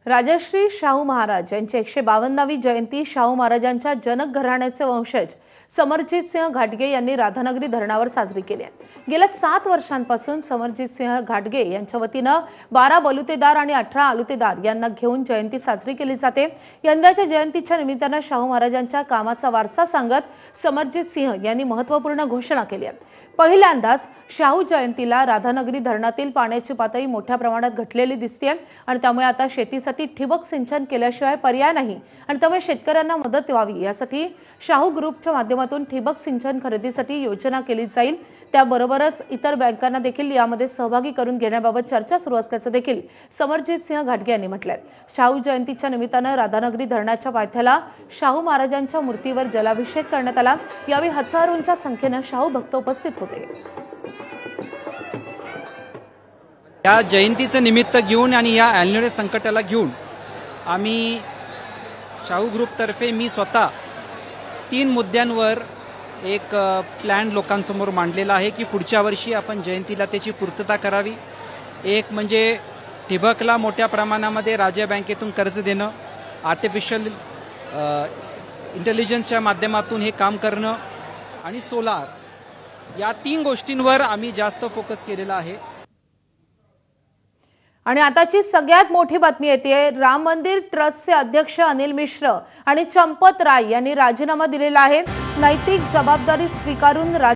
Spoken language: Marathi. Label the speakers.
Speaker 1: राजश्री शाहू महाराज यांची 152वी जयंती शाहू महाराजांच्या जनक घराण्याचे वंशज समरजित सिंह घाटगे यांनी राधानगरी धरणावर साजरी केली आहे। गेल्या 7 वर्षांपासून समरजित सिंह घाटगे यांच्या वतीने 12 बलुतेदार आणि 18 आलुतेदार यांना घेऊन जयंती साजरी केली जाते। यंदाच्या जयंतीच्या निमित्ताने शाहू महाराजांच्या कामाचा वारसा सांगत समरजित सिंह यांनी महत्त्वपूर्ण घोषणा केली आहे। पहिल्यांदाच शाहू जयंतीला राधानगरी धरणातील पाण्याची पातळी मोठ्या प्रमाणात घटलेली दिसते आणि त्यामुळे आता शेतीसाठी ठिबक सिंचन केल्याशिवाय पर्याय नाही आणि त्यामुळे शेतकऱ्यांना मदत व्हावी यासाठी शाहू ग्रुपच्या माध्यमातून ठिबक सिंचन खरेदीसाठी योजना केली जाईल। त्याबरोबरच इतर बँकांना देखील यामध्ये सहभागी करून घेण्याबाबत चर्चा सुरू असल्याचं देखील समरजित सिंह घाटगे यांनी म्हटलंय। शाहू जयंतीच्या निमित्ताने राधानगरी धरणाच्या पायथ्याला शाहू महाराजांच्या मूर्तीवर जलाभिषेक करण्यात आला। यावेळी हजारोंच्या संख्येने शाहू भक्त उपस्थित होते।
Speaker 2: या जयंतीचं निमित्त घेऊन आणि या एल्निनो संकटाला घेऊन आम्ही शाहू ग्रुपतर्फे मी स्वतः 3 मुद्द्यांवर एक प्लॅन लोकांसमोर मांडलेला आहे की पुढच्या वर्षी आपण जयंतीला त्याची पूर्तता करावी। एक म्हणजे ठिबकला मोठ्या प्रमाणामध्ये राज्य बँकेतून कर्ज देणं, आर्टिफिशियल इंटेलिजन्सच्या माध्यमातून हे काम करणं आणि सोलार, या 3 गोष्टींवर आम्ही जास्त फोकस केलेला आहे।
Speaker 1: आणि आताची सगळ्यात मोठी बातमी येते, राम मंदिर ट्रस्टचे अध्यक्ष अनिल मिश्र आणि चंपत राय यांनी राजीनामा दिलेला आहे। नैतिक जबाबदारी स्वीकारून